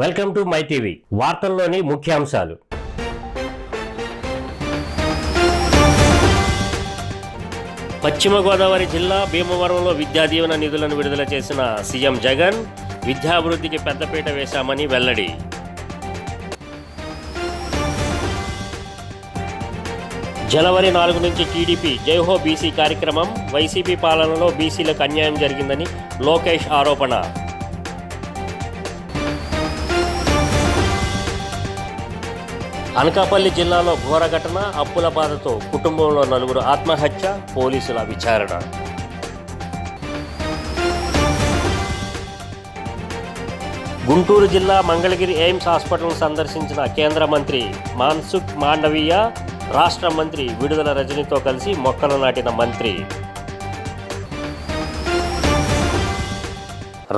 Welcome to my TV. వార్తల్లోని ముఖ్యాంశాలు. పశ్చిమ గోదావరి జిల్లా భీమవరంలో విద్యా దీవెన నిధులను విడుదల చేసిన సీఎం జగన్ విద్యాభివృద్ధికి పెద్దపీట వేశామని వెల్లడి. జనవరి 4 నుంచి టీడీపీ జైహో బీసీ కార్యక్రమం. వైసీపీ పాలనలో బీసీలకు అన్యాయం జరిగిందని లోకేష్ ఆరోపణ. అనకాపల్లి జిల్లాలో ఘోర ఘటన. అప్పుల బాధతో కుటుంబంలో 4 ఆత్మహత్య. పోలీసుల విచారణ. గుంటూరు జిల్లా మంగళగిరి ఎయిమ్స్ హాస్పిటల్ను సందర్శించిన కేంద్ర మంత్రి మన్సుఖ్ మాండవీయ. రాష్ట్ర మంత్రి విడుదల రజనితో కలిసి మొక్కలు నాటిన మంత్రి.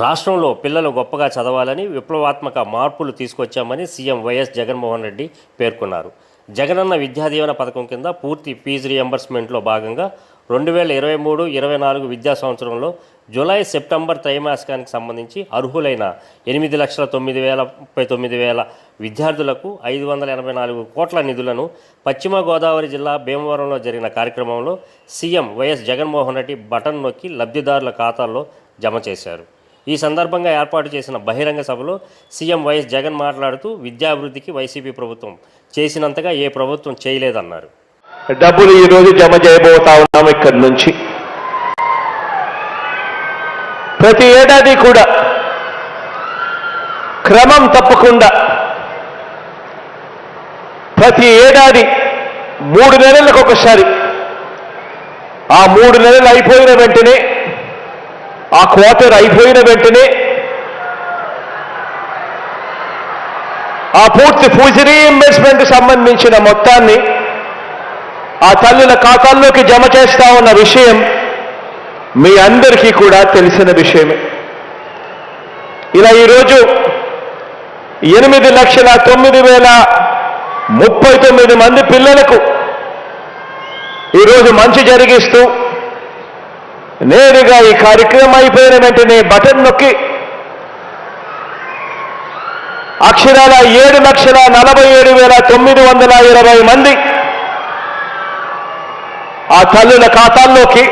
రాష్ట్రంలో పిల్లలు గొప్పగా చదవాలని విప్లవాత్మక మార్పులు తీసుకొచ్చామని సీఎం వైఎస్ జగన్మోహన్ రెడ్డి పేర్కొన్నారు. జగనన్న విద్యా దీవెన పథకం కింద పూర్తి ఫీజు రియంబర్స్మెంట్లో భాగంగా 2023-24 విద్యా సంవత్సరంలో జూలై సెప్టెంబర్ త్రైమాసికానికి సంబంధించి అర్హులైన 8,09,39,000 విద్యార్థులకు 584 కోట్ల నిధులను పశ్చిమ గోదావరి జిల్లా భీమవరంలో జరిగిన కార్యక్రమంలో CM YS Jaganmohan Reddy button నొక్కి లబ్ధిదారుల ఖాతాల్లో జమ చేశారు. ఈ సందర్భంగా ఏర్పాటు చేసిన బహిరంగ సభలో సీఎం వైఎస్ జగన్ మాట్లాడుతూ విద్యాభివృద్ధికి వైసీపీ ప్రభుత్వం చేసినంతగా ఏ ప్రభుత్వం చేయలేదన్నారు. డబ్బులు ఈరోజు జమ చేయబోతా ఉన్నాము. ఇక్కడి నుంచి ప్రతి ఏడాది కూడా క్రమం తప్పకుండా ప్రతి ఏడాది 3 నెలలకు ఒకసారి ఆ 3 నెలలు అయిపోయిన వెంటనే ఆ క్వార్టర్ అయిపోయిన వెంటనే ఆ పూర్తి ఫీజు రీఇంబర్స్మెంట్ సంబంధించిన మొత్తాన్ని ఆ తల్లుల ఖాతాల్లోకి జమ చేస్తా ఉన్న విషయం మీ అందరికీ కూడా తెలిసిన విషయమే. ఇలా ఈరోజు 8,09,39 మంది పిల్లలకు ఈరోజు మంచి జరిగిస్తూ నేరుగా ఈ కార్యక్రమం అయిపోయిన వెంటనే బటన్ నొక్కి అక్షరాల 7,47,920 మంది ఆ తల్లుల ఖాతాల్లోకి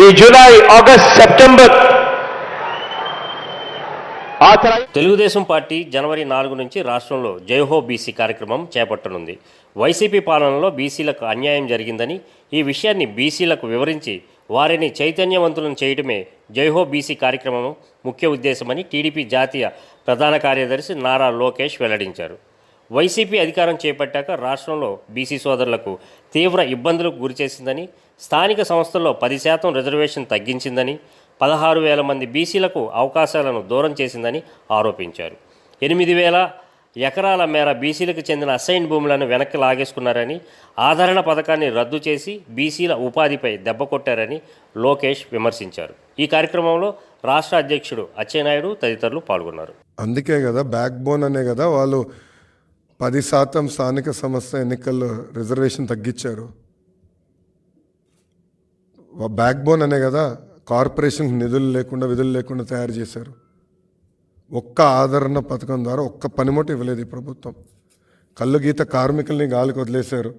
ఈ July, August, September Telugu Desam party జనవరి 4 నుంచి రాష్ట్రంలో జైహో బీసీ కార్యక్రమం చేపట్టనుంది. వైసీపీ పాలనలో బీసీలకు అన్యాయం జరిగిందని, ఈ విషయాన్ని బీసీలకు వివరించి వారిని చైతన్యవంతులను చేయడమే జైహో బీసీ కార్యక్రమం ముఖ్య ఉద్దేశమని టీడీపీ జాతీయ ప్రధాన కార్యదర్శి నారా లోకేష్ వెల్లడించారు. వైసీపీ అధికారం చేపట్టాక రాష్ట్రంలో బీసీ సోదరులకు తీవ్ర ఇబ్బందులకు గురిచేసిందని, స్థానిక సంస్థల్లో 10% రిజర్వేషన్ తగ్గించిందని, 16,000 మంది బీసీలకు అవకాశాలను దూరం చేసిందని ఆరోపించారు. 8,000 ఎకరాల మేర బీసీలకు చెందిన అసైన్ భూములను వెనక్కి లాగేసుకున్నారని, ఆదరణ పథకాన్ని రద్దు చేసి బీసీల ఉపాధిపై దెబ్బ కొట్టారని లోకేష్ విమర్శించారు. ఈ కార్యక్రమంలో రాష్ట్ర అధ్యక్షుడు అచ్చెన్నాయుడు తదితరులు పాల్గొన్నారు. అందుకే కదా బ్యాక్ బోన్ అనే కదా వాళ్ళు 10% స్థానిక సంస్థ ఎన్నికల్లో రిజర్వేషన్ తగ్గించారు. బ్యాక్ బోన్ అనే కదా కార్పొరేషన్కి నిధులు లేకుండా విధులు లేకుండా తయారు చేశారు. ఒక్క ఆదరణ పథకం ద్వారా ఒక్క పనిముట్టు ఇవ్వలేదు ఈ ప్రభుత్వం. కళ్ళు గీత కార్మికుల్ని గాలికి వదిలేశారు.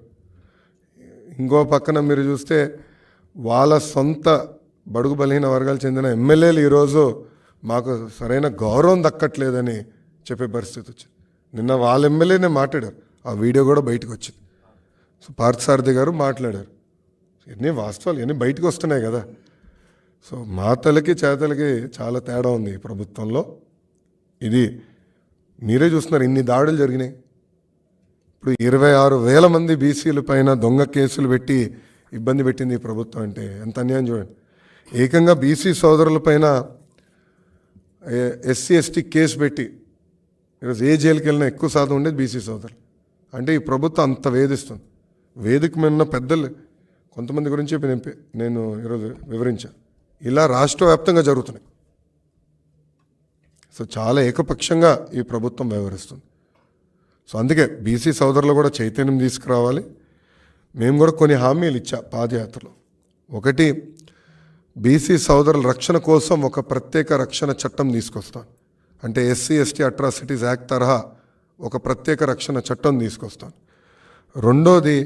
ఇంకో పక్కన మీరు చూస్తే వాళ్ళ సొంత బడుగు బలహీన వర్గాలు చెందిన ఎమ్మెల్యేలు ఈరోజు మాకు సరైన గౌరవం దక్కట్లేదని చెప్పే పరిస్థితి వచ్చింది. నిన్న వాళ్ళ ఎమ్మెల్యేనే మాట్లాడారు. ఆ వీడియో కూడా బయటకు వచ్చింది. సో పార్థసారథి గారు మాట్లాడారు. ఎన్ని వాస్తవాలు ఎన్ని బయటకు వస్తున్నాయి కదా. సో మాటలకి చేతలకి చాలా తేడా ఉంది ఈ ప్రభుత్వంలో. ఇది మీరే చూస్తున్నారు, ఇన్ని దాడులు జరిగినాయి. ఇప్పుడు 26,000 మంది బీసీల పైన దొంగ కేసులు పెట్టి ఇబ్బంది పెట్టింది ఈ ప్రభుత్వం. అంటే ఎంత అన్యాయం చూడండి. ఏకంగా బీసీ సోదరుల పైన SC ST కేసు పెట్టి ఈరోజు ఏ జైలుకి వెళ్ళినా ఎక్కువ శాతం ఉండేది బీసీ సోదరులు. అంటే ఈ ప్రభుత్వం అంత వేధిస్తుంది. వేదిక మీద ఉన్న పెద్దలు కొంతమంది గురించి నేను ఈరోజు వివరించాను. ఇలా రాష్ట్ర వ్యాప్తంగా జరుగుతున్నాయి. సో చాలా ఏకపక్షంగా ఈ ప్రభుత్వం వ్యవహరిస్తుంది. సో అందుకే బీసీ సోదరులు కూడా చైతన్యం తీసుకురావాలి. మేము కూడా కొన్ని హామీలు ఇచ్చా పాదయాత్రలో. ఒకటి, బీసీ సోదరుల రక్షణ కోసం ఒక ప్రత్యేక రక్షణ చట్టం తీసుకొస్తాను. అంటే ఎస్సీ ఎస్టీ అట్రాసిటీస్ యాక్ట్ తరహా ఒక ప్రత్యేక రక్షణ చట్టం తీసుకొస్తాను. రెండోది,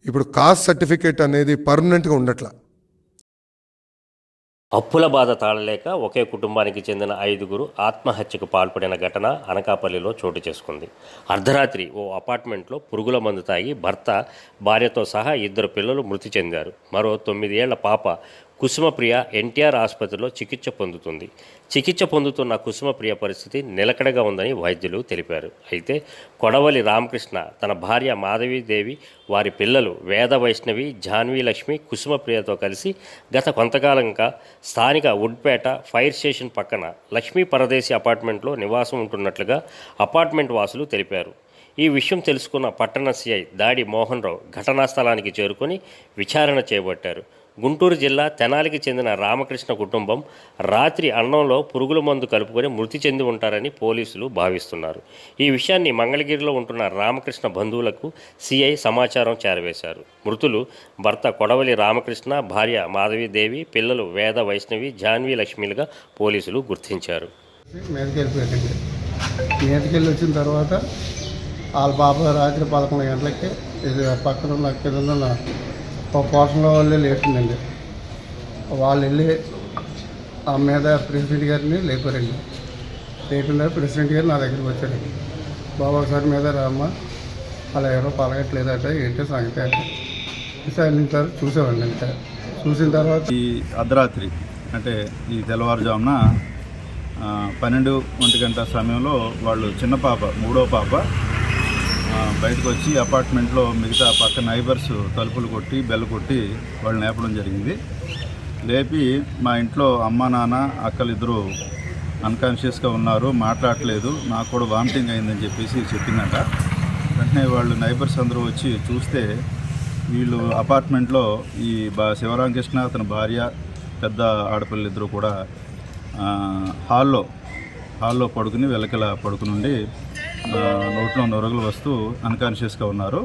ఇప్పుడు కాస్ట్ సర్టిఫికేట్ అనేది పర్మనెంట్గా ఉండట్లా. అప్పుల బాధ తాళలేక ఒకే కుటుంబానికి చెందిన 5గురు ఆత్మహత్యకు పాల్పడిన ఘటన అనకాపల్లిలో చోటు చేసుకుంది. అర్ధరాత్రి ఓ అపార్ట్మెంట్లో పురుగుల మందు తాగి భర్త, భార్యతో సహా 2 పిల్లలు మృతి చెందారు. మరో 9 ఏళ్ల పాప కుసుమప్రియ ఎన్టీఆర్ ఆసుపత్రిలో చికిత్స పొందుతుంది. చికిత్స పొందుతున్న కుసుమప్రియ పరిస్థితి నిలకడగా ఉందని వైద్యులు తెలిపారు. అయితే కొడవలి రామకృష్ణ, తన భార్య మాధవీదేవి, వారి పిల్లలు వేద వైష్ణవి, జాన్వీ లక్ష్మి, కుసుమప్రియతో కలిసి గత కొంతకాలంగా స్థానిక వుడ్పేట ఫైర్ స్టేషన్ పక్కన లక్ష్మీ పరదేశి అపార్ట్మెంట్లో నివాసం ఉంటున్నట్లుగా అపార్ట్మెంట్ వాసులు తెలిపారు. ఈ విషయం తెలుసుకున్న పట్టణ సిఐ దాడి మోహన్ రావు ఘటనా స్థలానికి చేరుకొని విచారణ చేపట్టారు. గుంటూరు జిల్లా తెనాలికి చెందిన రామకృష్ణ కుటుంబం రాత్రి అన్నంలో పురుగుల మందు కలుపుకొని మృతి చెంది ఉంటారని పోలీసులు భావిస్తున్నారు. ఈ విషయాన్ని మంగళగిరిలో ఉంటున్న రామకృష్ణ బంధువులకు సిఐ సమాచారం చేరవేశారు. మృతులు భర్త కొడవలి రామకృష్ణ, భార్య మాధవీదేవి, పిల్లలు వేద వైష్ణవి, జాన్వీ లక్ష్మిలుగా పోలీసులు గుర్తించారు. మీదకెళ్ళి వచ్చిన తర్వాత వాళ్ళ బాబు రాత్రి 11 గంటలకి పక్కన ఉన్న కింద ఉన్న ఒక పోర్షన్లో వాళ్ళే లేచిందండి. వాళ్ళు వెళ్ళి ఆ మీద ప్రెసిడెంట్ గారిని లేపారండి. లేపిన ప్రెసిడెంట్ గారు నా దగ్గరికి వచ్చారండి. బాబా సార్ మీద రామ్మ అలా ఎవరో పలగట్లేదట, ఏంటో సంగతి అంటే విచారించారు. చూసామండి. అంటే చూసిన తర్వాత ఈ అర్ధరాత్రి అంటే ఈ తెల్లవారుజామున 12 గంటల సమయంలో వాళ్ళు చిన్న పాప, 3వ పాప బయటకు వచ్చి అపార్ట్మెంట్లో మిగతా పక్క నైబర్స్ తలుపులు కొట్టి బెల్ కొట్టి వాళ్ళు లేపడం జరిగింది. లేపి మా ఇంట్లో అమ్మ, నాన్న, అక్కలు 2 అన్కాన్షియస్గా ఉన్నారు, మాట్లాడలేదు, నాకు కూడా వామిటింగ్ అయిందని చెప్పేసి చెప్పిందంట. వెంటనే వాళ్ళు నైబర్స్ అందరూ వచ్చి చూస్తే వీళ్ళు అపార్ట్మెంట్లో ఈ శివరామకృష్ణ, అతని భార్య, పెద్ద ఆడపిల్లలు 2 కూడా హాల్లో పడుకుని వెలకలా పడుకునుండి నోట్లో నొరగలు వస్తూ అన్కాన్షియస్గా ఉన్నారు.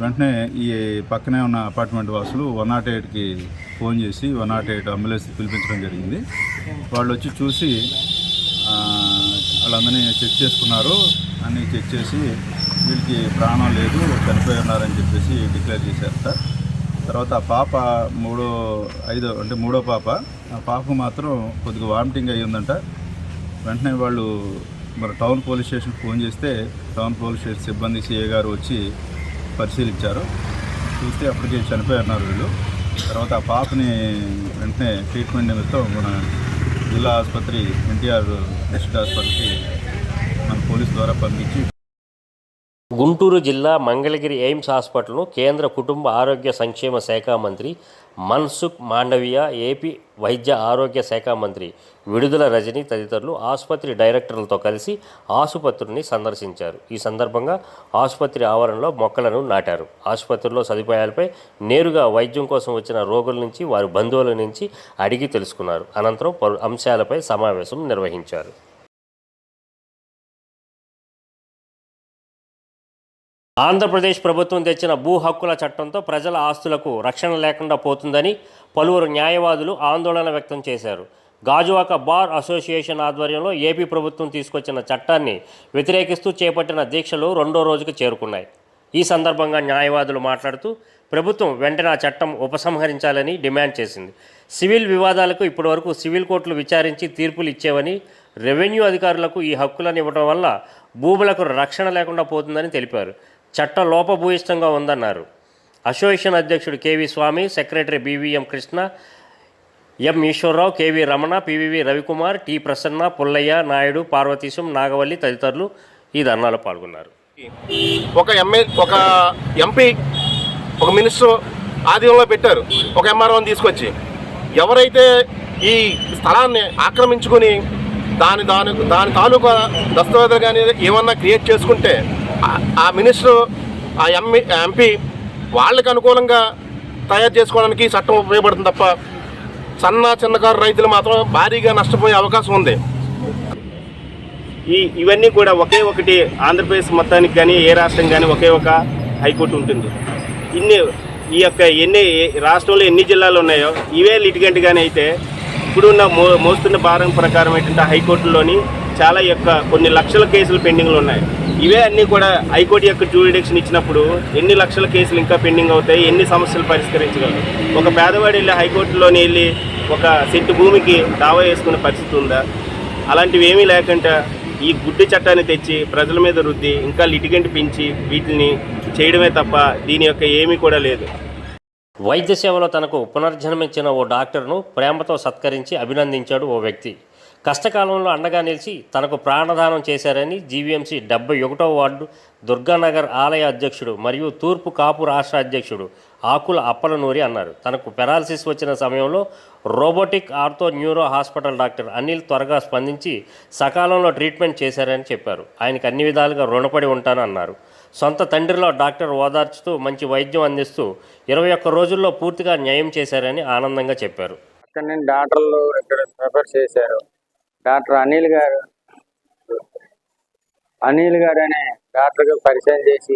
వెంటనే ఈ పక్కనే ఉన్న అపార్ట్మెంట్ వాసులు 108కి ఫోన్ చేసి 108 అంబులెన్స్ పిలిపించడం జరిగింది. వాళ్ళు వచ్చి చూసి వాళ్ళందరినీ చెక్ చేసుకున్నారు. అన్నీ చెక్ చేసి వీళ్ళకి ప్రాణం లేదు, చనిపోయి ఉన్నారని చెప్పేసి డిక్లేర్ చేశారు సార్. తర్వాత ఆ పాప 3వ పాప, ఆ పాపకు మాత్రం కొద్దిగా వామిటింగ్ అయ్యిందంట. వెంటనే వాళ్ళు మరి టౌన్ పోలీస్ స్టేషన్కి ఫోన్ చేస్తే టౌన్ పోలీస్ స్టేషన్ సిబ్బంది సిఐ గారు వచ్చి పరిశీలించారు. చూస్తే అప్పటికే చనిపోయి ఉన్నారు వీళ్ళు. తర్వాత ఆ పాపని వెంటనే ట్రీట్మెంట్ నిమిత్తం మన జిల్లా ఆసుపత్రి ఎన్టీఆర్ డిస్ట్రిక్ట్ హాస్పిటల్కి మన పోలీస్ ద్వారా పంపించి గుంటూరు జిల్లా మంగళగిరి ఎయిమ్స్ హాస్పిటల్ను కేంద్ర కుటుంబ ఆరోగ్య సంక్షేమ శాఖ మంత్రి మన్సుఖ్ మాండవియా, ఏపీ వైద్య ఆరోగ్య శాఖ మంత్రి విడుదల రజని తదితరులు ఆసుపత్రి డైరెక్టర్లతో కలిసి ఆసుపత్రిని సందర్శించారు. ఈ సందర్భంగా ఆసుపత్రి ఆవరణలో మొక్కలను నాటారు. ఆసుపత్రిలో సదుపాయాలపై నేరుగా వైద్యం కోసం వచ్చిన రోగుల నుంచి, వారి బంధువుల నుంచి అడిగి తెలుసుకున్నారు. అనంతరం పలు అంశాలపై సమావేశం నిర్వహించారు. ఆంధ్రప్రదేశ్ ప్రభుత్వం తెచ్చిన భూ హక్కుల చట్టంతో ప్రజల ఆస్తులకు రక్షణ లేకుండా పోతుందని పలువురు న్యాయవాదులు ఆందోళన వ్యక్తం చేశారు. గాజువాక బార్ అసోసియేషన్ ఆధ్వర్యంలో ఏపీ ప్రభుత్వం తీసుకొచ్చిన చట్టాన్ని వ్యతిరేకిస్తూ చేపట్టిన దీక్షలు 2వ రోజుకు చేరుకున్నాయి. ఈ సందర్భంగా న్యాయవాదులు మాట్లాడుతూ ప్రభుత్వం వెంటనే ఆ చట్టం ఉపసంహరించాలని డిమాండ్ చేసింది. సివిల్ వివాదాలకు ఇప్పటివరకు సివిల్ కోర్టులు విచారించి తీర్పులు ఇచ్చేవని, రెవెన్యూ అధికారులకు ఈ హక్కులను ఇవ్వడం వల్ల భూములకు రక్షణ లేకుండా పోతుందని తెలిపారు. చట్టం లోపభూయిష్టంగా ఉందన్నారు. అసోసియేషన్ అధ్యక్షుడు KV Swamy, secretary BVM Krishna, M Eswararao, KV Ramana, PVV Ravikumar, T Prasanna, Pullaiah Naidu, Parvateesam, Nagavalli తదితరులు ఈ ధర్నాలో పాల్గొన్నారు. ఒక ఎంపీ, ఒక మినిస్టర్ ఆధీనంలో పెట్టారు. ఒక ఎంఆర్ఓని తీసుకొచ్చి ఎవరైతే ఈ స్థలాన్ని ఆక్రమించుకొని దాని తాలూకా దస్తావేజులు కానీ ఏమన్నా క్రియేట్ చేసుకుంటే ఆ మినిస్టర్, ఆ ఎంపీ వాళ్ళకి అనుకూలంగా తయారు చేసుకోవడానికి చట్టం ఉపయోగపడుతుంది తప్ప చిన్నకారు రైతులు మాత్రం భారీగా నష్టపోయే అవకాశం ఉంది. ఇవన్నీ కూడా ఒకటి ఆంధ్రప్రదేశ్ మొత్తానికి కానీ ఏ రాష్ట్రం కానీ ఒక హైకోర్టు ఉంటుంది. ఎన్ని రాష్ట్రంలో ఎన్ని జిల్లాలు ఉన్నాయో ఇవే లిటిగెంట్ కానీ అయితే ఇప్పుడున్న మోస్తున్న భారం ప్రకారం ఏంటంటే హైకోర్టులోని చాలా కొన్ని లక్షల కేసులు పెండింగ్లు ఉన్నాయి. ఇవే అన్నీ కూడా హైకోర్టు యొక్క జ్యూరిడిక్షన్ ఇచ్చినప్పుడు ఎన్ని లక్షల కేసులు ఇంకా పెండింగ్ అవుతాయి, ఎన్ని సమస్యలు పరిష్కరించగలరు? ఒక పేదవాడు వెళ్ళి హైకోర్టులోని వెళ్ళి ఒక సెంటు భూమికి దావా వేసుకునే పరిస్థితి ఉందా? అలాంటివి ఏమీ లేకుండా ఈ గుడ్డి చట్టాన్ని తెచ్చి ప్రజల మీద రుద్ది ఇంకా లిటిగెంట్ పెంచి వీటిని చేయడమే తప్ప దీని యొక్క ఏమీ కూడా లేదు. వైద్య సేవలో తనకు పునర్జన్మించిన ఓ డాక్టర్ను ప్రేమతో సత్కరించి అభినందించాడు ఓ వ్యక్తి. కష్టకాలంలో అండగా నిలిచి తనకు ప్రాణదానం చేశారని జీవీఎంసీ 71వ వార్డు దుర్గానగర్ ఆలయ అధ్యక్షుడు మరియు తూర్పు కాపు రాష్ట్ర అధ్యక్షుడు ఆకుల అప్పలనూరి అన్నారు. తనకు పెరాలసిస్ వచ్చిన సమయంలో robotic ortho neuro hospital doctor Anil త్వరగా స్పందించి సకాలంలో ట్రీట్మెంట్ చేశారని చెప్పారు. ఆయనకు అన్ని విధాలుగా రుణపడి ఉంటానన్నారు. సొంత తండ్రిలో డాక్టర్ ఓదార్చుతూ మంచి వైద్యం అందిస్తూ 21 రోజుల్లో పూర్తిగా న్యాయం చేశారని ఆనందంగా చెప్పారు. అక్కడ నేను డాక్టర్లు ఇక్కడ ప్రిఫర్ చేశారు. డాక్టర్ అనిల్ గారు అనే డాక్టర్కి పరిచయం చేసి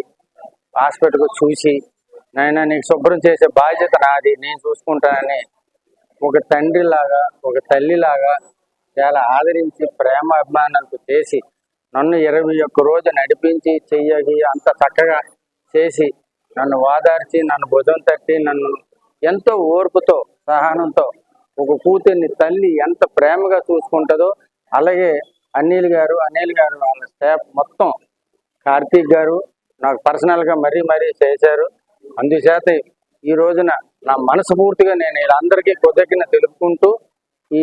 హాస్పిటల్కి చూసి నాయనా నీకు శుభ్రం చేసే బాధ్యత నాది, నేను చూసుకుంటానని ఒక తండ్రిలాగా ఒక తల్లిలాగా చాలా ఆదరించి ప్రేమ అభిమానాలకు చేసి నన్ను 21 రోజు నడిపించి చెయ్యగి అంత చక్కగా చేసి నన్ను ఓదార్చి నన్ను భుజం తట్టి నన్ను ఎంతో ఓర్పుతో సహనంతో ఒక కూతుర్ని తల్లి ఎంత ప్రేమగా చూసుకుంటుందో అలాగే అనిల్ గారు వాళ్ళ స్టాఫ్ మొత్తం కార్తీక్ గారు నాకు పర్సనల్గా మరీ చేశారు. అందుచేత ఈ రోజున నా మనస్ఫూర్తిగా నేను వీళ్ళందరికీ కృతజ్ఞత తెలుపుకుంటూ ఈ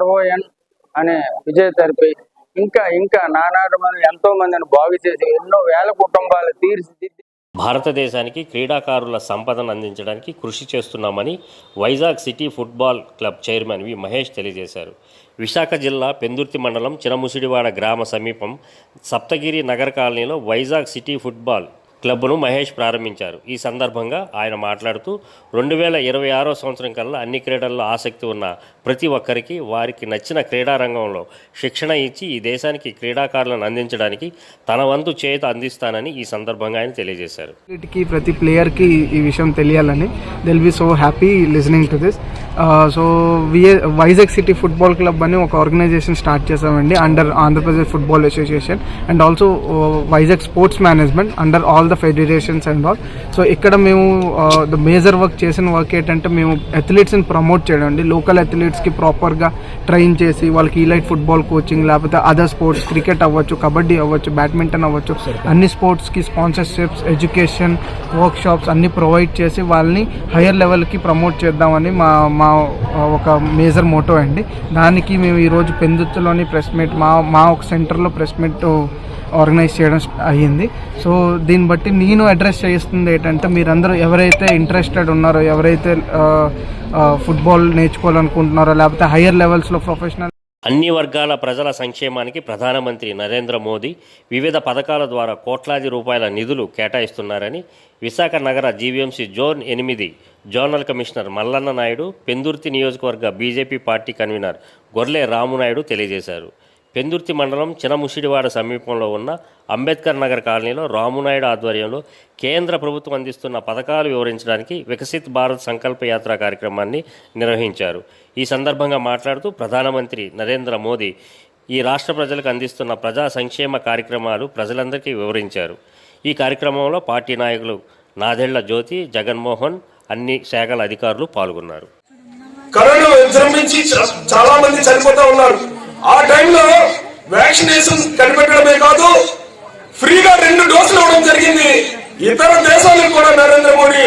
RON అనే విజయ థెరపీ ఇంకా నానాడు మంది ఎంతో మందిని బాగు చేసి ఎన్నో వేల కుటుంబాలు తీర్చిదిద్ది భారతదేశానికి క్రీడాకారుల సంపదను అందించడానికి కృషి చేస్తున్నామని Vizag city football club chairman వి మహేష్ తెలియజేశారు. విశాఖ జిల్లా పెందుర్తి మండలం చినముసిడివాడ గ్రామ సమీపం సప్తగిరి నగర్ కాలనీలో వైజాగ్ సిటీ ఫుట్బాల్ క్లబ్ను మహేష్ ప్రారంభించారు. ఈ సందర్భంగా ఆయన మాట్లాడుతూ 2026 సంవత్సరం కల్లా అన్ని క్రీడల్లో ఆసక్తి ఉన్న ప్రతి ఒక్కరికి వారికి నచ్చిన క్రీడారంగంలో శిక్షణ ఇచ్చి ఈ దేశానికి క్రీడాకారులను అందించడానికి తన వంతు చేత అందిస్తానని ఈ సందర్భంగా ఆయన తెలియజేశారు. ప్రతి ప్లేయర్కి ఈ విషయం తెలియాలని Dil B so happy listening to this. So Vizag city football club అని ఒక ఆర్గనైజేషన్ స్టార్ట్ చేసామండి under Andhra Pradesh football association and also Vizag sports management under all the federations and all. So ఇక్కడ మేము ద మేజర్ వర్క్ చేసిన వర్క్ ఏంటంటే మేము అథ్లీట్స్ని ప్రమోట్ చేయడం అండి. లోకల్ అథ్లీట్స్కి ప్రాపర్గా ట్రైన్ చేసి వాళ్ళకి ఈలైట్ ఫుట్బాల్ కోచింగ్ లేకపోతే అదర్ స్పోర్ట్స్ క్రికెట్ అవ్వచ్చు, కబడ్డీ అవ్వచ్చు, బ్యాడ్మింటన్ అవ్వచ్చు, అన్ని స్పోర్ట్స్కి స్పాన్సర్షిప్స్, ఎడ్యుకేషన్, వర్క్షాప్స్ అన్నీ ప్రొవైడ్ చేసి వాళ్ళని హయ్యర్ లెవెల్కి ప్రమోట్ చేద్దామని మా ఒక మేజర్ మోటో అండి. దానికి మేము ఈరోజు పెందుర్తిలోని ప్రెస్ మీట్ మా ఒక సెంటర్లో ప్రెస్ మీట్ ఆర్గనైజ్ చేయడం అయ్యింది. సో దీన్ని బట్టి నేను అడ్రస్ చేస్తుంది ఏంటంటే మీరందరూ ఎవరైతే ఇంట్రెస్టెడ్ ఉన్నారో, ఎవరైతే ఫుట్బాల్ నేర్చుకోవాలనుకుంటున్నారో లేకపోతే హయ్యర్ లెవెల్స్లో ప్రొఫెషనల్ అన్ని వర్గాల ప్రజల సంక్షేమానికి ప్రధానమంత్రి నరేంద్ర మోదీ వివిధ పథకాల ద్వారా కోట్లాది రూపాయల నిధులు కేటాయిస్తున్నారని విశాఖ నగర GVMC zone 8 zonal commissioner Mallanna Naidu, Pendurthi నియోజకవర్గ బీజేపీ పార్టీ కన్వీనర్ గొర్లె రామునాయుడు తెలియజేశారు. పెందుర్తి మండలం చినముసిడివాడ సమీపంలో ఉన్న అంబేద్కర్ నగర్ కాలనీలో రామునాయుడు ఆధ్వర్యంలో కేంద్ర ప్రభుత్వం అందిస్తున్న పథకాలు వివరించడానికి వికసిత్ భారత్ సంకల్ప యాత్ర కార్యక్రమాన్ని నిర్వహించారు. ఈ సందర్భంగా మాట్లాడుతూ ప్రధానమంత్రి నరేంద్ర మోదీ ఈ రాష్ట్ర ప్రజలకు అందిస్తున్న ప్రజా సంక్షేమ కార్యక్రమాలు ప్రజలందరికీ వివరించారు. ఈ కార్యక్రమంలో పార్టీ నాయకులు నాదెళ్ల జ్యోతి, జగన్మోహన్, అన్ని శాఖల అధికారులు పాల్గొన్నారు. కరోనా విజృంభించి చాలా మంది చనిపోతా ఉన్నారు. ఆ టైంలో వ్యాక్సినేషన్ కనిపెట్టడమే కాదు, ఫ్రీగా 2 డోసులు ఇవ్వడం జరిగింది. ఇతర దేశాలకు కూడా నరేంద్ర మోడీ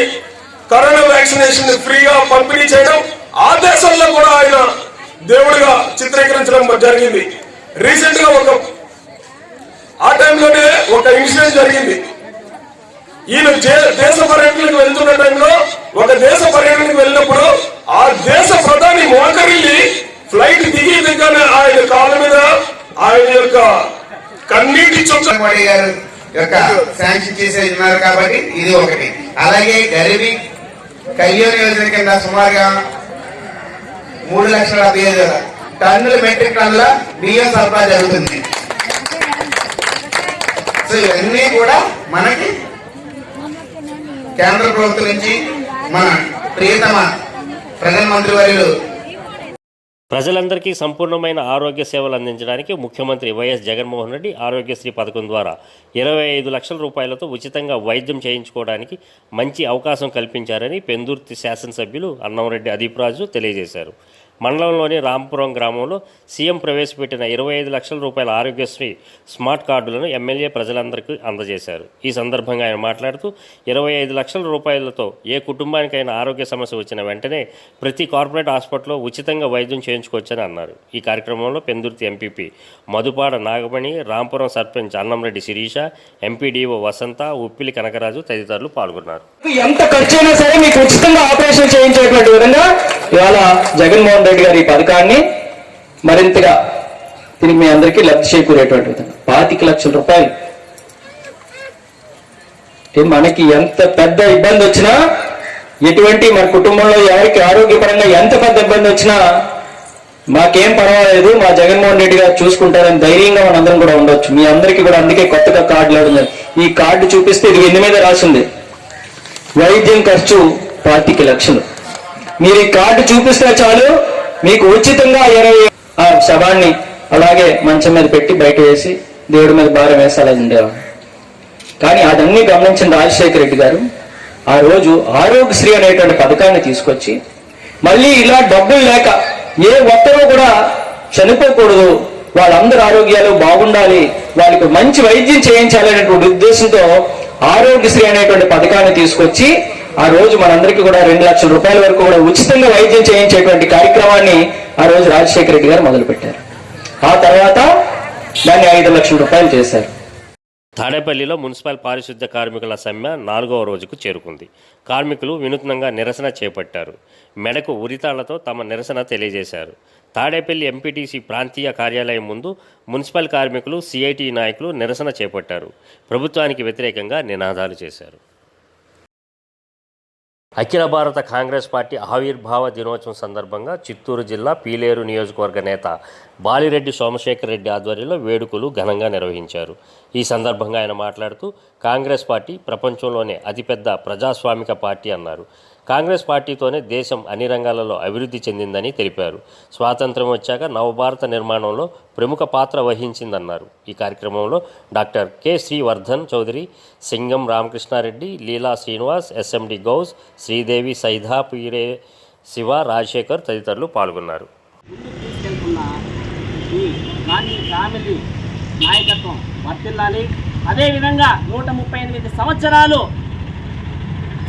కరోనా వ్యాక్సినేషన్ ఫ్రీగా పంపిణీ చేయడం, ఆ దేశాల్లో కూడా ఆయన దేవుడిగా చిత్రీకరించడం జరిగింది. రీసెంట్ గా ఆ టైంలోనే ఒక ఇన్సిడెంట్ జరిగింది. ఈయన దేశ పర్యటనకు వెళ్తున్న టైంలో ఒక దేశ పర్యటనకు వెళ్ళినప్పుడు ఆ దేశ ప్రధాని మోకరిల్లి ఫ్లైట్ దిగానే ఆయన కాళ్ళ మీద ఆయన యొక్క కన్నీటి చుక్క మోడీ గారు యొక్క శాంక్షన్ చేసేది ఉన్నారు కాబట్టి ఇది ఒకటి. అలాగే గరీబీ కళ్యాణ యోజన కింద సుమారుగా 3,75,000 టన్నుల మెట్రిక్ టన్నుల బియ్యం సరఫరా జరుగుతుంది. సో ఇవన్నీ కూడా మనకి కేంద్ర ప్రభుత్వం నుంచి మన ప్రియతమ ప్రధానమంత్రి వర్యులు ప్రజలందరికీ సంపూర్ణమైన ఆరోగ్య సేవలు అందించడానికి ముఖ్యమంత్రి వైఎస్ జగన్మోహన్ రెడ్డి ఆరోగ్యశ్రీ పథకం ద్వారా 25 లక్షల రూపాయలతో ఉచితంగా వైద్యం చేయించుకోవడానికి మంచి అవకాశం కల్పించారని పెందుర్తి శాసనసభ్యులు అన్నంరెడ్డి అదీప్ రాజు తెలియజేశారు. మండలంలోని రాంపురం గ్రామంలో సీఎం ప్రవేశపెట్టిన 25 లక్షల రూపాయల ఆరోగ్యశ్రీ స్మార్ట్ కార్డులను ఎమ్మెల్యే ప్రజలందరికీ అందజేశారు. ఈ సందర్భంగా ఆయన మాట్లాడుతూ 25 లక్షల రూపాయలతో ఏ కుటుంబానికైనా ఆరోగ్య సమస్య వచ్చిన వెంటనే ప్రతి కార్పొరేట్ హాస్పిటల్లో ఉచితంగా వైద్యం చేయించుకోవచ్చని అన్నారు. ఈ కార్యక్రమంలో పెందుర్తి ఎంపీపీ మధుపాడ నాగమణి, రాంపురం సర్పంచ్ అన్నంరెడ్డి శిరీష, ఎంపీడీఓ వసంత, ఉప్పిలి కనకరాజు తదితరులు పాల్గొన్నారు. ఎంత ఖర్చైనా సరే మీకు ఉచితంగా ఆపరేషన్ చేయించేటువంటి విధంగా ఇవాళ జగన్మోహన్ రెడ్డి గారి ఈ పథకాన్ని మరింతగా దీనికి మీ అందరికీ లబ్ధి చేకూరేటువంటి విధంగా 25 లక్షల రూపాయలు. మనకి ఎంత పెద్ద ఇబ్బంది వచ్చినా, ఎటువంటి మన కుటుంబంలో ఎవరికి ఆరోగ్యపరంగా ఎంత పెద్ద ఇబ్బంది వచ్చినా మాకేం పర్వాలేదు, మా జగన్మోహన్ రెడ్డి గారు చూసుకుంటారని ధైర్యంగా మనందరం కూడా ఉండొచ్చు. మీ అందరికీ కూడా అందుకే కొత్తగా కార్డులు ఇవ్వడం. ఈ కార్డు చూపిస్తే ఇది ఎన్ని మీద రాసింది, వైద్యం ఖర్చు 25 లక్షలు. మీరు ఈ కార్డు చూపిస్తే చాలు, మీకు ఉచితంగా 20 శవాన్ని అలాగే మంచం మీద పెట్టి బయట వేసి దేవుడి మీద భారం వేసి అలా ఉండేవాడు. కానీ అదన్నీ గమనించిన రాజశేఖర రెడ్డి గారు ఆ రోజు ఆరోగ్యశ్రీ అనేటువంటి పథకాన్ని తీసుకొచ్చి మళ్ళీ ఇలా డబ్బులు లేక ఏ ఒక్కరూ కూడా చనిపోకూడదు, వాళ్ళందరి ఆరోగ్యాలు బాగుండాలి, వాళ్ళకి మంచి వైద్యం చేయించాలనేటువంటి ఉద్దేశంతో ఆరోగ్యశ్రీ అనేటువంటి పథకాన్ని తీసుకొచ్చి ఆ రోజు మనందరికీ కూడా 2 లక్షల రూపాయల వరకు కూడా ఉచితంగా వైద్యం చేయించేటువంటి కార్యక్రమాన్ని ఆ రోజు రాజశేఖర రెడ్డి గారు మొదలుపెట్టారు. ఆ తర్వాత దాన్ని 5 లక్షల రూపాయలు చేశారు. తాడేపల్లిలో మున్సిపల్ పారిశుద్ధ్య కార్మికుల సమ్మె 4వ రోజుకు చేరుకుంది. కార్మికులు వినూత్నంగా నిరసన చేపట్టారు. మెడకు ఉరితాళ్లతో తమ నిరసన తెలియజేశారు. తాడేపల్లి ఎంపీటీసీ ప్రాంతీయ కార్యాలయం ముందు మున్సిపల్ కార్మికులు, సిఐటి నాయకులు నిరసన చేపట్టారు. ప్రభుత్వానికి వ్యతిరేకంగా నినాదాలు చేశారు. అఖిల భారత కాంగ్రెస్ పార్టీ ఆవిర్భావ దినోత్సవం సందర్భంగా చిత్తూరు జిల్లా పీలేరు నియోజకవర్గ నేత బాలిరెడ్డి సోమశేఖర్ రెడ్డి ఆధ్వర్యంలో వేడుకలు ఘనంగా నిర్వహించారు. ఈ సందర్భంగా ఆయన మాట్లాడుతూ కాంగ్రెస్ పార్టీ ప్రపంచంలోనే అతిపెద్ద ప్రజాస్వామిక పార్టీ అన్నారు. కాంగ్రెస్ పార్టీతోనే దేశం అన్ని రంగాలలో అభివృద్ధి చెందిందని తెలిపారు. స్వాతంత్ర్యం వచ్చాక నవభారత నిర్మాణంలో ప్రముఖ పాత్ర వహించిందన్నారు. ఈ కార్యక్రమంలో డాక్టర్ కె శ్రీవర్ధన్ చౌదరి, సింగం రామకృష్ణారెడ్డి, లీలా శ్రీనివాస్, ఎస్ఎండి గౌస్, శ్రీదేవి, సైదా పీరే, శివ, రాజశేఖర్ తదితరులు పాల్గొన్నారు. నాయకత్వం వర్తిల్లాలి. అదేవిధంగా 138 సంవత్సరాలు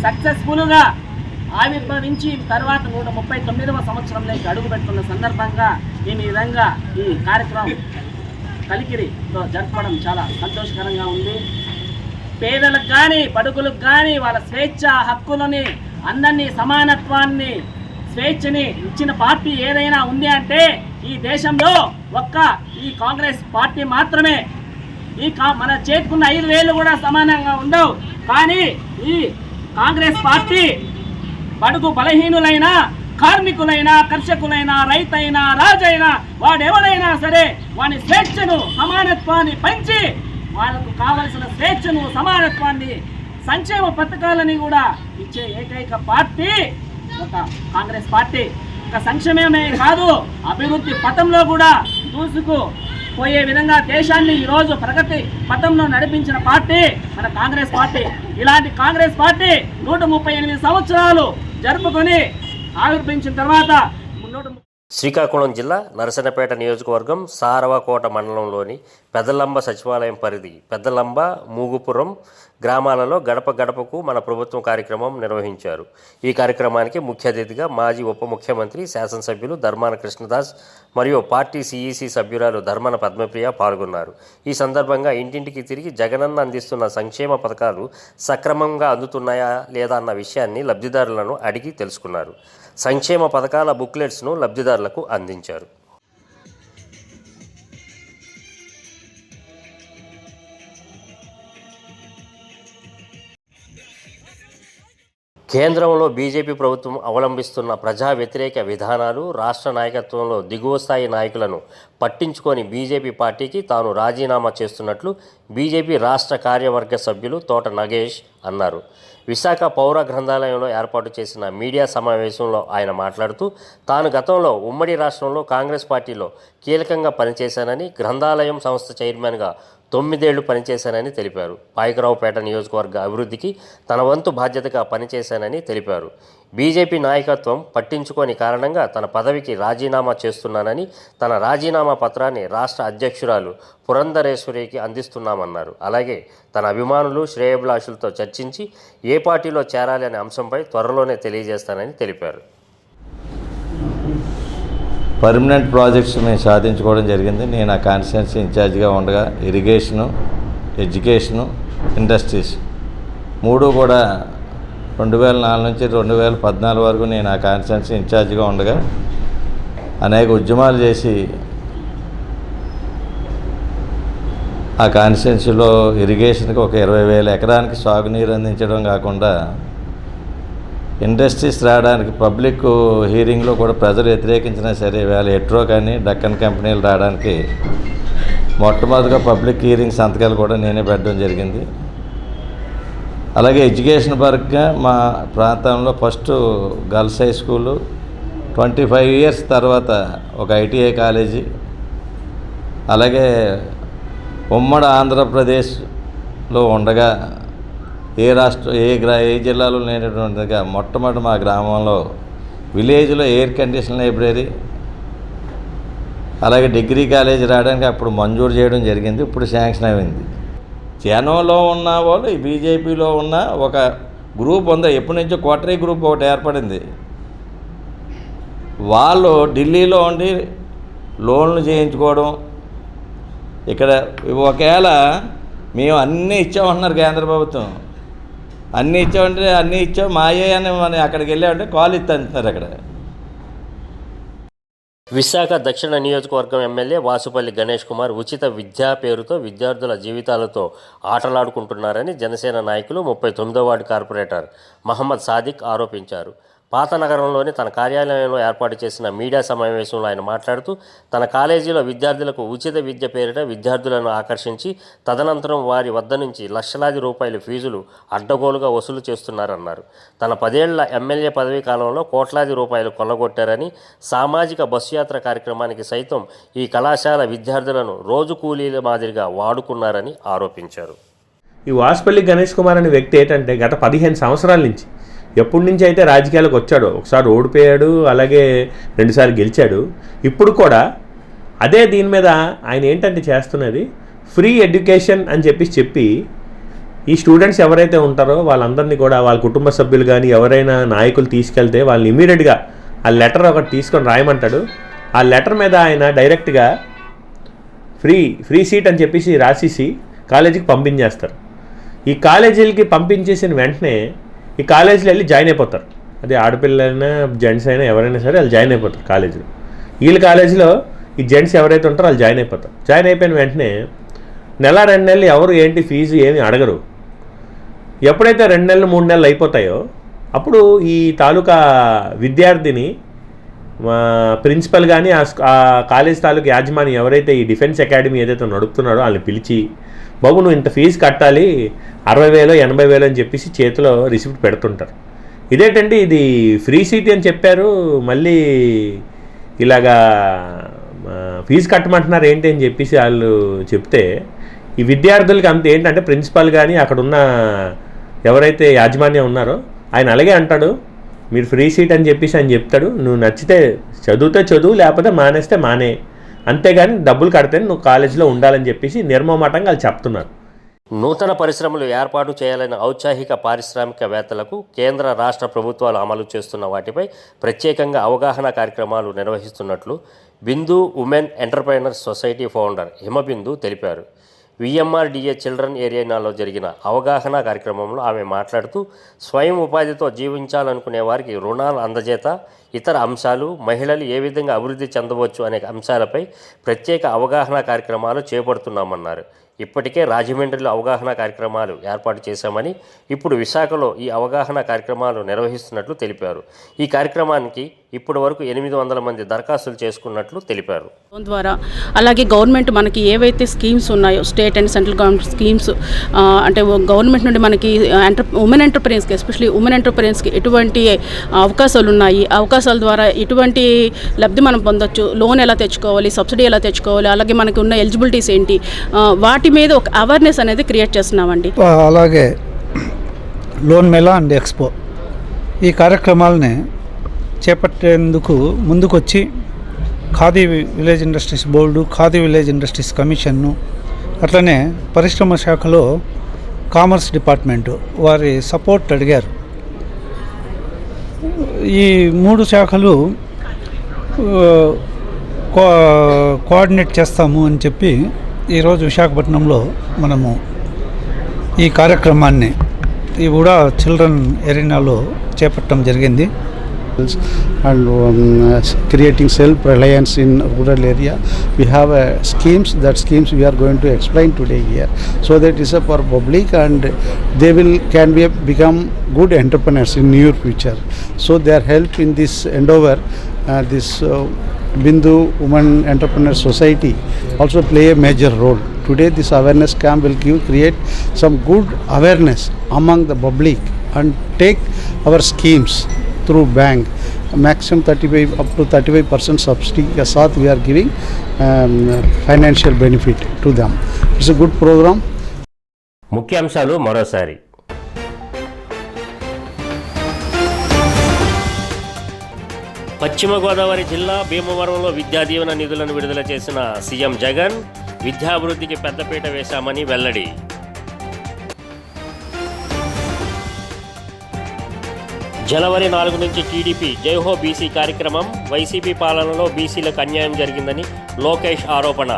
సక్సెస్ఫుల్గా ఆవిర్భవించి తర్వాత 139వ సంవత్సరంలోకి అడుగుపెట్టుకున్న సందర్భంగా ఈ విధంగా ఈ కార్యక్రమం కలికిరితో జరపడం చాలా సంతోషకరంగా ఉంది. పేదలకు కానీ బడుగులకు కానీ వాళ్ళ స్వేచ్ఛ హక్కులని, అందరినీ సమానత్వాన్ని, స్వేచ్ఛని ఇచ్చిన పార్టీ ఏదైనా ఉంది అంటే ఈ దేశంలో ఒక్క ఈ కాంగ్రెస్ పార్టీ మాత్రమే. మన చేతుకున్న 5 వేలు కూడా సమానంగా ఉండవు. కానీ ఈ కాంగ్రెస్ పార్టీ బడుగు బలహీనులైన, కార్మికులైనా, కర్షకులైనా, రైతైనా, రాజైనా, వాడెవడైనా సరే వాని స్వేచ్ఛను, సమానత్వాన్ని పెంచి వాళ్ళకు కావలసిన స్వేచ్ఛను, సమానత్వాన్ని, సంక్షేమ పథకాలని కూడా ఇచ్చే ఏకైక పార్టీ ఒక కాంగ్రెస్ పార్టీ. ఒక సంక్షేమమే కాదు, అభివృద్ధి పథంలో కూడా దూసుకుపోయే విధంగా దేశాన్ని ఈరోజు ప్రగతి పథంలో నడిపించిన పార్టీ మన కాంగ్రెస్ పార్టీ. ఇలాంటి కాంగ్రెస్ పార్టీ 138 సంవత్సరాలు జరుపుకొని ఆవిర్భవించిన తర్వాత శ్రీకాకుళం జిల్లా నరసన్నపేట నియోజకవర్గం సారవకోట మండలంలోని పెద్దలంబ సచివాలయం పరిధి పెద్దలంబ, మూగుపురం గ్రామాలలో గడప గడపకు మన ప్రభుత్వం కార్యక్రమం నిర్వహించారు. ఈ కార్యక్రమానికి ముఖ్య అతిథిగా మాజీ ఉప ముఖ్యమంత్రి, శాసనసభ్యులు ధర్మాన కృష్ణదాస్ మరియు పార్టీ సిఈసి సభ్యురాలు ధర్మాన పద్మప్రియ పాల్గొన్నారు. ఈ సందర్భంగా ఇంటింటికి తిరిగి జగనన్న అందిస్తున్న సంక్షేమ పథకాలు సక్రమంగా అందుతున్నాయా లేదా అన్న విషయాన్ని లబ్ధిదారులను అడిగి తెలుసుకున్నారు. సంక్షేమ పథకాల బుక్లెట్స్ను లబ్ధిదారులకు అందించారు. కేంద్రంలో బీజేపీ ప్రభుత్వం అవలంబిస్తున్న ప్రజా వ్యతిరేక విధానాలు, రాష్ట్ర నాయకత్వంలో దిగువ స్థాయి నాయకులను పట్టించుకొని బీజేపీ పార్టీకి తాను రాజీనామా చేస్తున్నట్లు బీజేపీ రాష్ట్ర కార్యవర్గ సభ్యులు తోట నగేష్ అన్నారు. విశాఖ పౌర గ్రంథాలయంలో ఏర్పాటు చేసిన మీడియా సమావేశంలో ఆయన మాట్లాడుతూ తాను గతంలో ఉమ్మడి రాష్ట్రంలో కాంగ్రెస్ పార్టీలో కీలకంగా పనిచేశానని, గ్రంథాలయం సంస్థ చైర్మన్గా 9 ఏళ్లు పనిచేశానని తెలిపారు. పాయకరావుపేట నియోజకవర్గ అభివృద్ధికి తన వంతు బాధ్యతగా పనిచేశానని తెలిపారు. బీజేపీ నాయకత్వం పట్టించుకోని కారణంగా తన పదవికి రాజీనామా చేస్తున్నానని, తన రాజీనామా పత్రాన్ని రాష్ట్ర అధ్యక్షురాలు పురంధరేశ్వరికి అందిస్తున్నామన్నారు. అలాగే తన అభిమానులు, శ్రేయోభిలాషులతో చర్చించి ఏ పార్టీలో చేరాలి అనే అంశంపై త్వరలోనే తెలియజేస్తానని తెలిపారు. పర్మనెంట్ ప్రాజెక్ట్స్ మేము సాధించుకోవడం జరిగింది. నేను ఆ కాన్స్టిట్యున్సీ ఇన్ఛార్జిగా ఉండగా ఇరిగేషను, ఎడ్యుకేషను, ఇండస్ట్రీస్ 3 కూడా 2004 నుంచి 2014 వరకు నేను ఆ కాన్స్టిట్యున్సీ ఇన్ఛార్జిగా ఉండగా అనేక ఉద్యమాలు చేసి ఆ కాన్స్టిట్యున్సీలో ఇరిగేషన్కి ఒక 20,000 ఎకరానికి సాగునీరు అందించడం కాకుండా ఇండస్ట్రీస్ రావడానికి పబ్లిక్ హీరింగ్లో కూడా ప్రజలు వ్యతిరేకించినా సరే వేళ ఎట్రో కానీ డక్కన్ కంపెనీలు రావడానికి మొట్టమొదటిగా పబ్లిక్ హీరింగ్ సంతకాలు కూడా నేనే పెట్టడం జరిగింది. అలాగే ఎడ్యుకేషన్ పరంగా మా ప్రాంతంలో first girls high school, 25 years తర్వాత ఒక ఐటీఐ కాలేజీ, అలాగే ఉమ్మడి ఆంధ్రప్రదేశ్లో ఉండగా ఏ జిల్లాలో లేనటువంటిగా మొట్టమొదటి మా గ్రామంలో విలేజ్లో ఎయిర్ కండిషన్ లైబ్రరీ, అలాగే డిగ్రీ కాలేజీ రావడానికి అప్పుడు మంజూరు చేయడం జరిగింది. ఇప్పుడు శాంక్షన్ అయింది. జనంలో ఉన్న వాళ్ళు ఈ బీజేపీలో ఉన్న ఒక గ్రూప్ ఉందా, ఎప్పటి నుంచో కోటరీ గ్రూప్ ఒకటి ఏర్పడింది. వాళ్ళు ఢిల్లీలో ఉండి లోన్లు చేయించుకోవడం, ఇక్కడ ఒకవేళ మేము అన్నీ ఇచ్చామంటున్నారు కేంద్ర ప్రభుత్వం, అన్నీ ఇచ్చామంటే అన్నీ ఇచ్చాం మాయే అని మనం అక్కడికి వెళ్ళామంటే కాల్ ఇస్తున్నారు. అక్కడ విశాఖ దక్షిణ నియోజకవర్గం ఎమ్మెల్యే వాసుపల్లి గణేష్ కుమార్ ఉచిత విద్యా పేరుతో విద్యార్థుల జీవితాలతో ఆటలాడుకుంటున్నారని జనసేన నాయకులు 39వ వార్డు కార్పొరేటర్ మహమ్మద్ సాదిక్ ఆరోపించారు. పాత నగరంలోని తన కార్యాలయంలో ఏర్పాటు చేసిన మీడియా సమావేశంలో ఆయన మాట్లాడుతూ తన కాలేజీలో విద్యార్థులకు ఉచిత విద్య పేరిట విద్యార్థులను ఆకర్షించి తదనంతరం వారి వద్ద నుంచి లక్షలాది రూపాయల ఫీజులు అడ్డగోలుగా వసూలు చేస్తున్నారన్నారు. తన 10 ఏళ్ల ఎమ్మెల్యే పదవీ కాలంలో కోట్లాది రూపాయలు కొల్లగొట్టారని, సామాజిక బస్సు యాత్ర కార్యక్రమానికి సైతం ఈ కళాశాల విద్యార్థులను రోజు కూలీల మాదిరిగా వాడుకున్నారని ఆరోపించారు. ఈ వాసుపల్లి గణేష్ కుమార్ అనే వ్యక్తి ఏంటంటే గత 15 సంవత్సరాల నుంచి ఎప్పటి నుంచి అయితే రాజకీయాలకు వచ్చాడో, ఒకసారి ఓడిపోయాడు, అలాగే 2 సార్లు గెలిచాడు. ఇప్పుడు కూడా అదే దీని మీద ఆయన ఏంటంటే చేస్తున్నది ఫ్రీ ఎడ్యుకేషన్ అని చెప్పి ఈ స్టూడెంట్స్ ఎవరైతే ఉంటారో వాళ్ళందరినీ కూడా వాళ్ళ కుటుంబ సభ్యులు కానీ ఎవరైనా నాయకులు తీసుకెళ్తే వాళ్ళని ఇమీడియట్గా ఆ లెటర్ ఒకటి తీసుకొని రాయమంటాడు. ఆ లెటర్ మీద ఆయన డైరెక్ట్గా ఫ్రీ సీట్ అని చెప్పేసి రాసేసి కాలేజీకి పంపించేస్తారు. ఈ కాలేజీలకి పంపించేసిన వెంటనే ఈ కాలేజీలో వెళ్ళి జాయిన్ అయిపోతారు. అదే ఆడపిల్లైనా జెంట్స్ అయినా ఎవరైనా సరే వాళ్ళు జాయిన్ అయిపోతారు కాలేజీలో. వీళ్ళ కాలేజీలో ఈ జెంట్స్ ఎవరైతే ఉంటారో వాళ్ళు జాయిన్ అయిపోతారు. జాయిన్ అయిపోయిన వెంటనే 1-2 నెలలు ఎవరు ఏంటి ఫీజు ఏమి అడగరు. ఎప్పుడైతే 2 నెలలు 3 నెలలు అయిపోతాయో అప్పుడు ఈ తాలూకా విద్యార్థిని ప్రిన్సిపల్ కానీ ఆ కాలేజ్ తాలూకా యాజమాని ఎవరైతే ఈ డిఫెన్స్ అకాడమీ ఏదైతే నడుపుతున్నారో వాళ్ళని పిలిచి, బాబు నువ్వు ఇంత ఫీజు కట్టాలి 60,000 80,000 అని చెప్పేసి చేతిలో రిసిప్ట్ పెడుతుంటారు. ఇదేంటండి ఇది ఫ్రీ సీట్ అని చెప్పారు, మళ్ళీ ఇలాగా ఫీజు కట్టమంటున్నారు ఏంటి అని చెప్పేసి వాళ్ళు చెప్తే ఈ విద్యార్థులకి అంత ఏంటంటే ప్రిన్సిపాల్ కానీ అక్కడ ఉన్న ఎవరైతే యాజమాన్యం ఉన్నారో ఆయన అలాగే అంటాడు, మీరు ఫ్రీ సీట్ అని చెప్పేసి ఆయన చెప్తాడు, నువ్వు నచ్చితే చదివితే చదువు లేకపోతే మానేస్తే మానే, అంతేగాని డబ్బులు కడితే నువ్వు కాలేజీలో ఉండాలని చెప్పేసి నిర్మమాటంగా వాళ్ళు చెప్తున్నారు. నూతన పరిశ్రమలు ఏర్పాటు చేయాలని ఔత్సాహిక పారిశ్రామికవేత్తలకు కేంద్ర రాష్ట్ర ప్రభుత్వాలు అమలు చేస్తున్న వాటిపై ప్రత్యేకంగా అవగాహన కార్యక్రమాలు నిర్వహిస్తున్నట్లు Bindu women entrepreneurs society founder Himabindu తెలిపారు. విఎంఆర్డిఏ చిల్డ్రన్ ఏరియాలో జరిగిన అవగాహన కార్యక్రమంలో ఆమె మాట్లాడుతూ స్వయం ఉపాధితో జీవించాలనుకునే వారికి రుణాలు అందజేత ఇతర అంశాలు, మహిళలు ఏ విధంగా అభివృద్ధి చెందవచ్చు అనే అంశాలపై ప్రత్యేక అవగాహన కార్యక్రమాలు చేపడుతున్నామన్నారు. ఇప్పటికే రాజమండ్రిలో అవగాహన కార్యక్రమాలు ఏర్పాటు చేశామని, ఇప్పుడు విశాఖలో ఈ అవగాహన కార్యక్రమాలు నిర్వహిస్తున్నట్లు తెలిపారు. ఈ కార్యక్రమానికి ఇప్పటి వరకు 800 మంది దరఖాస్తులు చేసుకున్నట్లు తెలిపారు. ద్వారా అలాగే గవర్నమెంట్ మనకి ఏవైతే స్కీమ్స్ ఉన్నాయో, state and central government schemes, అంటే గవర్నమెంట్ నుండి మనకి ఉమెన్ ఎంటర్ప్రెన్యూర్స్కి, ఎస్పెషల్లీ ఉమెన్ ఎంటర్ప్రెన్యూర్స్కి ఎటువంటి అవకాశాలు ఉన్నాయి, అవకాశాల ద్వారా ఎటువంటి లబ్ధి మనం పొందొచ్చు, లోన్ ఎలా తెచ్చుకోవాలి, సబ్సిడీ ఎలా తెచ్చుకోవాలి, అలాగే మనకి ఉన్న ఎలిజిబిలిటీస్ ఏంటి, వాటి మీద ఒక అవేర్నెస్ అనేది క్రియేట్ చేస్తున్నామండి. అలాగే లోన్ మేళా అండ్ ఎక్స్పో ఈ కార్యక్రమాలని చేపట్టేందుకు ముందుకొచ్చి Khadi village industries board, Khadi village industries కమిషన్ను, అట్లనే పరిశ్రమ శాఖలో కామర్స్ డిపార్ట్మెంటు వారి సపోర్ట్ అడిగారు. ఈ 3 శాఖలు కోఆర్డినేట్ చేస్తాము అని చెప్పి ఈరోజు విశాఖపట్నంలో మనము ఈ కార్యక్రమాన్ని ఈ కూడా చిల్డ్రన్ ఎరీనాలో చేపట్టడం జరిగింది. And creating self-reliance in rural area. We have schemes. That schemes we are going to explain today here, so that is for public and they can become good entrepreneurs in near future. So their help in this endeavor, this Bindu Women Entrepreneur Society also play a major role. Today this awareness camp will create some good awareness among the public and take our schemes through bank, maximum 35 up to 35% subsidy के साथ we are giving financial benefit to them. It's a good program. ముఖ్యాంశాలు మరోసారి. పశ్చిమ గోదావరి జిల్లా భీమవరంలో విద్యా దీవెన నిధులను విడుదల చేసిన సీఎం జగన్, విద్యాభివృద్ధికి పెద్దపీట వేశామని వెల్లడి. జనవరి 4 నుంచి టీడీపీ జైహో బీసీ కార్యక్రమం, వైసీపీ పాలనలో బీసీలకు అన్యాయం జరిగిందని లోకేష్ ఆరోపణ.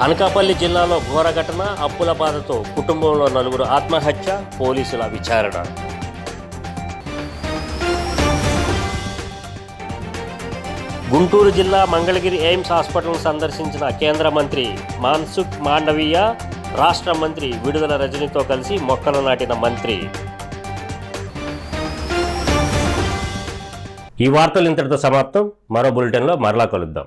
అనకాపల్లి జిల్లాలో ఘోర ఘటన, అప్పుల బాధతో కుటుంబంలో 4 ఆత్మహత్య, పోలీసుల విచారణ. గుంటూరు జిల్లా మంగళగిరి ఎయిమ్స్ హాస్పిటల్ను సందర్శించిన కేంద్ర మంత్రి మన్సుఖ్ మాండవీయ, రాష్ట్ర మంత్రి విడుదల రజనీతో కలిసి మొక్కలు నాటిన మంత్రి. ఈ వార్తలు ఇంతటితో సమాప్తం. మరో బులెటిన్లో మరలా కలుద్దాం.